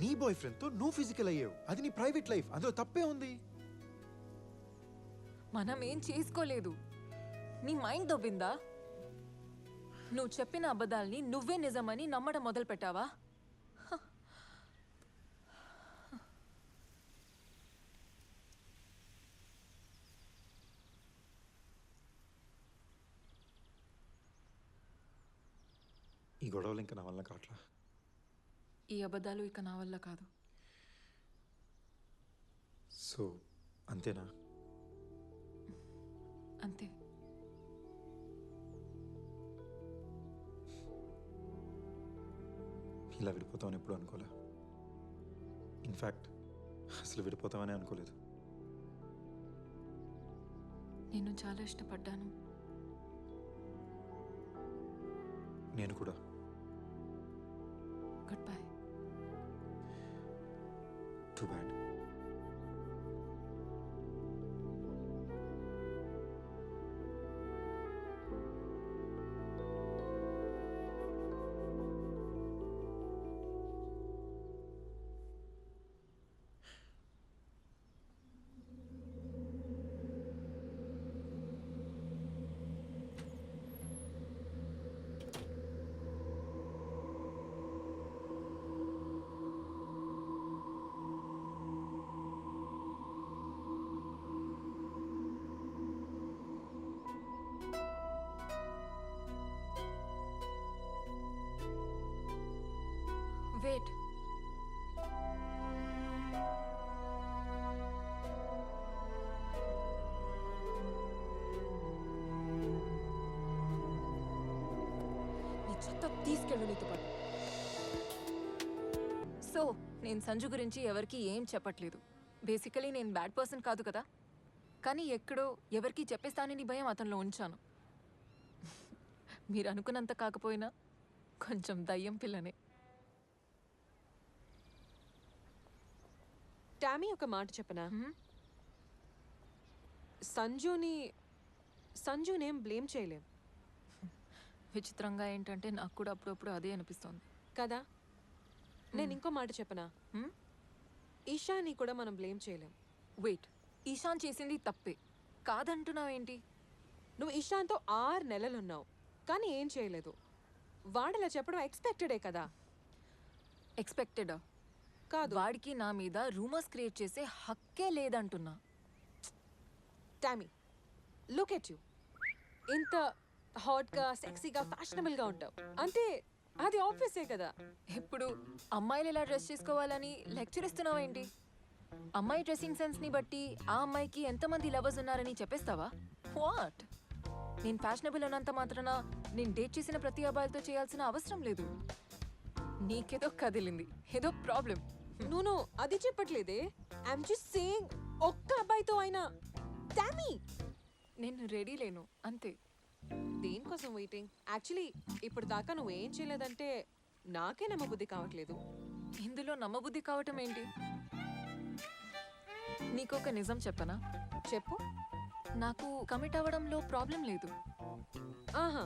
నీ boy friend తో నువ్వు ఫిజికల్ అయ్యావు, అది నీ ప్రైవేట్ లైఫ్, అందులో తప్పే ఉంది. మనం ఏం చేసుకోలేదు, నీ మైండ్ దొబ్బిందా? నువ్వు చెప్పిన అబద్ధాల్ని నువ్వే నిజమని నమ్మడం మొదలు పెట్టావా? ఈ గొడవలు ఇంకా నా వల్ల కావట్లా. ఈ అబద్ధాలు ఇక నా వల్ల కాదు. సో అంతేనా? అంతే. ఇలా విడిపోతామని ఎప్పుడు అనుకోలే. ఇన్ఫ్యాక్ట్ అసలు విడిపోతామని అనుకోలేదు. నేను చాలా ఇష్టపడ్డాను. నేను కూడా. Goodbye. Too bad. Wait. నీ చెత్త తీసుకెళ్ళు నీతో పాటు. సో నేను సంజు గురించి ఎవరికి ఏం చెప్పట్లేదు. బేసికలీ నేను బ్యాడ్ పర్సన్ కాదు కదా, కానీ ఎక్కడో ఎవరికి చెప్పేస్తానని భయం అతనిలో ఉంచాను. మీరు అనుకున్నంత కాకపోయినా కొంచెం దయ్యం పిల్లనే. టామీ ఒక మాట చెప్పనా? సంజునేం బ్లేమ్ చేయలేం విచిత్రంగా ఏంటంటే నాకు కూడా అప్పుడప్పుడు అదే అనిపిస్తోంది కదా. నేను ఇంకో మాట చెప్పనా? ఈషాని కూడా మనం బ్లేమ్ చేయలేం. వెయిట్, ఈశాన్ చేసింది తప్పే కాదంటున్నావేంటి? నువ్వు ఈషాన్తో 6 నెలలున్నావు కానీ ఏం చేయలేదు. వాడిలా చెప్పడం ఎక్స్పెక్టెడే కదా. ఎక్స్పెక్టెడా? కాదు. వాడికి నా మీద రూమర్స్ క్రియేట్ చేసే హక్కే లేదంటున్నా. Tommy, look at you. ఇంత హాట్గా సెక్సీగా ఫ్యాషనబుల్గా ఉంటావు అంటే అది ఆబ్వియసే కదా. ఇప్పుడు అమ్మాయిలు ఎలా డ్రెస్ చేసుకోవాలని లెక్చర్ ఇస్తున్నావేంటి? అమ్మాయి డ్రెస్సింగ్ సెన్స్ని బట్టి ఆ అమ్మాయికి ఎంతమంది లవర్స్ ఉన్నారని చెప్పేస్తావా? వాట్? నేను ఫ్యాషనబుల్ అన్నంత మాత్రాన నేను డేట్ చేసిన ప్రతి అబ్బాయిలతో చేయాల్సిన అవసరం లేదు. నీకేదో కదిలింది, ఏదో ప్రాబ్లం. నువ్వు అది చెప్పట్లేదే. ఐఎమ్ జస్ట్ సేయింగ్ ఒక్క అబ్బాయితో అయినా. టామీ, నేను రెడీ లేను అంతే. దేనికోసం వెయిటింగ్? యాక్చువల్లీ ఇప్పుడు దాకా నువ్వేం చేయలేదంటే నాకే నమ్మబుద్ధి కావట్లేదు. ఇందులో నమ్మబుద్ధి కావటం ఏంటి? నీకొక నిజం చెప్పనా? చెప్పు. నాకు కమిట్ అవ్వడంలో ప్రాబ్లం లేదు. ఆహా,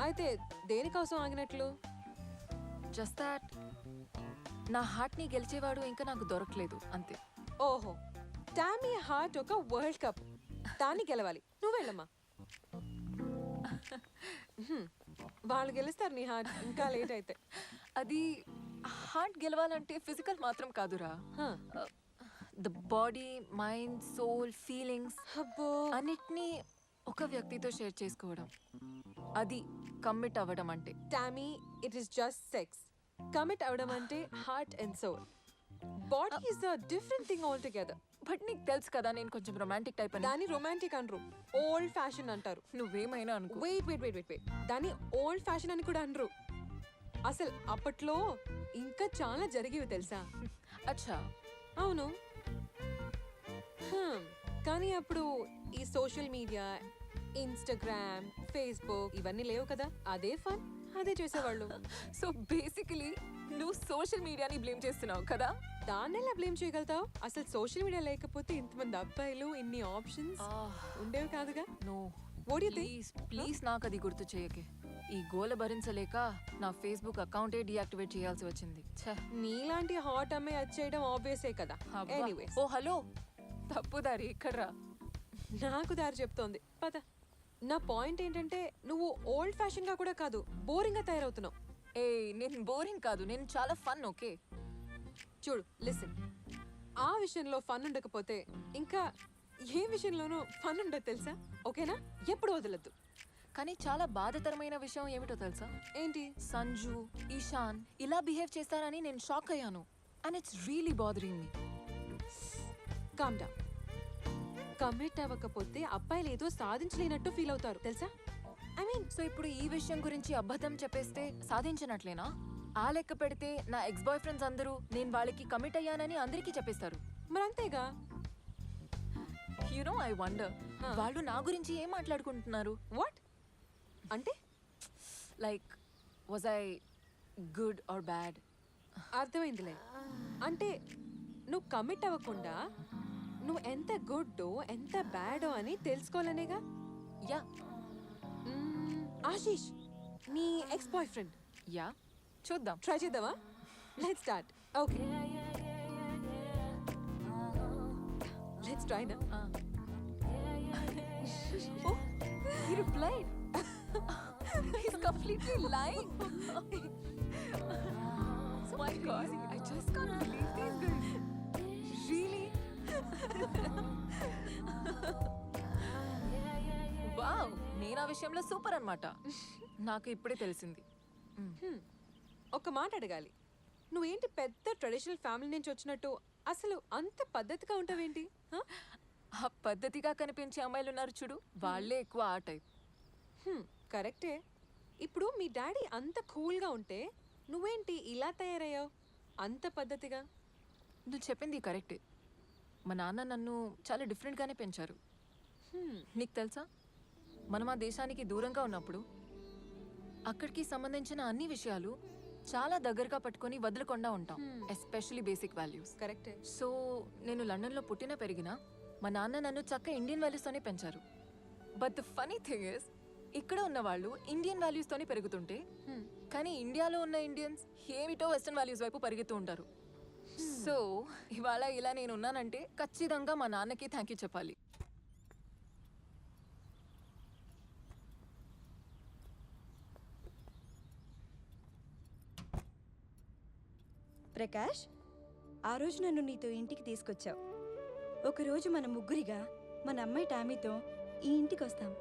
అయితే దేనికోసం ఆగినట్లు? జస్ట్ దాట్ నా హార్ట్ని గెలిచేవాడు ఇంకా నాకు దొరకలేదు అంతే. ఓహో, టామీ హార్ట్ ఒక వరల్డ్ కప్, దాన్ని గెలవాలి. నువ్వు వెళ్ళమ్మా. వాళ్ళు గెలుస్తారు నీ హార్ట్ ఇంకా లేట్ అయితే. అది హార్ట్ గెలవాలంటే ఫిజికల్ మాత్రం కాదురా. The body, mind, soul, feelings అబ్బో, అన్నిటినీ ఒక వ్యక్తితో షేర్ చేసుకోవడం, అది కమిట్ అవ్వడం అంటే. Tommy, it is just sex. Commit అవడం అంటే heart and soul. Body is a different thing altogether. But నీకు తెలుసు కదా నేను కొంచెం రొమాంటిక్ టైప్ అని. దాన్ని రొమాంటిక్ అనరు, ఓల్డ్ ఫ్యాషన్ అంటారు. నువ్వేమైనా అనుకో. Wait wait wait wait wait దాన్ని ఓల్డ్ ఫ్యాషన్ అని కూడా అనరు. అసలు అప్పట్లో ఇంకా చాలా జరిగేవి తెలుసా? అచ్చా. అవును. కానీ అప్పుడు ఈ సోషల్ మీడియా, ఇన్స్టాగ్రామ్, ఫేస్బుక్ ఇవన్నీ లేవు కదా. అదే ఫన్, అదే చేసేవాళ్ళు. సో బేసికలీ నువ్వు సోషల్ మీడియాని బ్లేమ్ చేస్తున్నావు కదా. దాన్ని ఎలా బ్లేమ్ చేయగలుగుతావు? అసలు సోషల్ మీడియా లేకపోతే ఇంతమంది అబ్బాయిలు, ఇన్ని ఆప్షన్స్ ఉండేవి కాదుగా. No, what you think? Please please నాకు అది గుర్తు చేయకే. ఈ గోల భరించలేక నా ఫేస్బుక్ అకౌంటే డీయాక్టివేట్ చేయాల్సి వచ్చింది. ఛే. నీలాంటి హాట్ అమ్మాయి వచ్చేయడం ఆబ్వియసే కదా. అబ్బా. ఎనీవేస్ ఓ హలో, తప్పుదారి ఇక్కడ్రా. నాకు దారి చెప్తోంది పద. నా పాయింట్ ఏంటంటే నువ్వు ఓల్డ్ ఫ్యాషన్ గా కూడా కాదు, బోరింగ్ గా తయారవుతున్నావు. ఏ నేను బోరింగ్ కాదు, నేను చాలా ఫన్. ఓకే చూడు, లిసన్, ఆ విషయంలో ఫన్ ఉండకపోతే ఇంకా ఏ విషయంలోనూ ఫన్ ఉండదు తెలుసా? ఓకేనా? ఎప్పుడు వదలద్దు. కానీ చాలా బాధాకరమైన విషయం ఏమిటో తెలుసా? ఏంటి? సంజు, ఈశాన్ ఇలా బిహేవ్ చేస్తారని నేను షాక్ అయ్యాను. And it's really bothering me. Calm down. Commit అవ్వకపోతే అబ్బాయిలు ఏదో సాధించలేనట్టు ఫీల్ అవుతారు తెలుసా? ఐ మీన్, సో ఇప్పుడు ఈ విషయం గురించి అబద్ధం చెప్పేస్తే సాధించినట్లేనా? ఆ లెక్క పెడితే నా ఎక్స్ బాయ్ ఫ్రెండ్స్ అందరూ నేను వాళ్ళకి కమిట్ అయ్యానని అందరికీ చెప్పేస్తారు. మరి అంతేగా. యూనో ఐ వండర్, వాళ్ళు నా గురించి ఏం మాట్లాడుకుంటున్నారు? వాట్ అంటే? Like was I good or bad? అర్థమైందిలే. అంటే నువ్వు కమిట్ అవ్వకుండా నువ్వు ఎంత గుడ్డో ఎంత బ్యాడో అని తెలుసుకోవాలనేగా. యా ఆశీష్, నీ ఎక్స్ బాయ్ ఫ్రెండ్. యా, చూద్దాం. ట్రై చేద్దామా? Let's start. Okay, let's try నా. Oh, he replied. He's completely lying. My God, I just can't believe these guys. Really? Wow, నేను ఆ విషయంలో సూపర్ అన్నమాట. నాకు ఇప్పుడే తెలిసింది. ఒక మాట అడగాలి, నువ్వేంటి పెద్ద ట్రెడిషనల్ ఫ్యామిలీ నుంచి వచ్చినట్టు అసలు అంత పద్ధతిగా ఉంటావేంటి? హ? ఆ పద్ధతిగా కనిపించే అమ్మాయిలు ఉన్నారు చూడు, వాళ్ళే ఎక్కువ ఆ టైప్. కరెక్టే. ఇప్పుడు మీ డాడీ అంత కూల్గా ఉంటే నువ్వేంటి ఇలా తయారయ్యావు అంత పద్ధతిగా? నువ్వు చెప్పింది కరెక్టే. మా నాన్న నన్ను చాలా డిఫరెంట్గానే పెంచారు. నీకు తెలుసా, మనం ఆ దేశానికి దూరంగా ఉన్నప్పుడు అక్కడికి సంబంధించిన అన్ని విషయాలు చాలా దగ్గరగా పట్టుకొని వదలకుండా ఉంటాం, ఎస్పెషలీ బేసిక్ వాల్యూస్. కరెక్టే. సో నేను లండన్లో పుట్టిన పెరిగిన మా నాన్న నన్ను చక్క ఇండియన్ వాల్యూస్తోనే పెంచారు. But the funny thing is, ఇక్కడ ఉన్న వాళ్ళు ఇండియన్ వాల్యూస్తోనే పెరుగుతుంటే కానీ ఇండియాలో ఉన్న ఇండియన్స్ ఏమిటో వెస్టర్న్ వాల్యూస్ వైపు పరిగెత్తూ ఉంటారు. సో ఇవాళ ఇలా నేను ఉన్నానంటే ఖచ్చితంగా మా నాన్నకి థ్యాంక్ యూ చెప్పాలి. ప్రకాష్, ఆ రోజు నన్ను నీతో ఇంటికి తీసుకొచ్చావు. ఒకరోజు మన ముగ్గురిగా మన అమ్మాయి టామీతో ఈ ఇంటికి వస్తాం.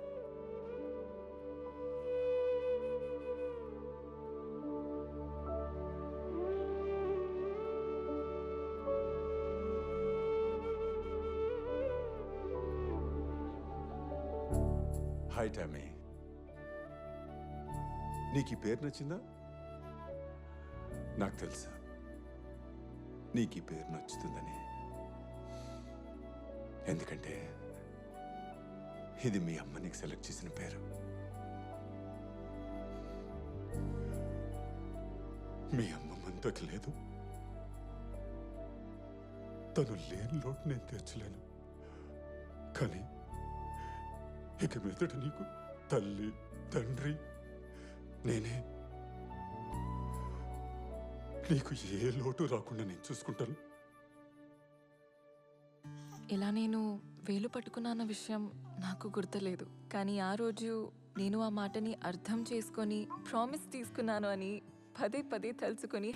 హాయ్ టామీ, నీకు ఈ పేరు నచ్చిందా? నాకు తెలుసా నీకు ఈ పేరు నచ్చుతుందని. ఎందుకంటే ఇది మీ అమ్మ నీకు సెలెక్ట్ చేసిన పేరు. మీ అమ్మ మనతోకి లేదు, తను లేని లోటు నేను తెచ్చలేను. కానీ ఇక మీదట నీకు తల్లి తండ్రి నేనే. నీకు ఏ లోటు రాకుండా నేను చూసుకుంటాను. ఇలా నేను వేలు పట్టుకున్న విషయం నాకు గుర్తులేదు, కానీ ఆ రోజు నేను ఆ మాటని అర్థం చేసుకొని ప్రామిస్ తీసుకున్నాను అని పదే పదే తలుచుకొని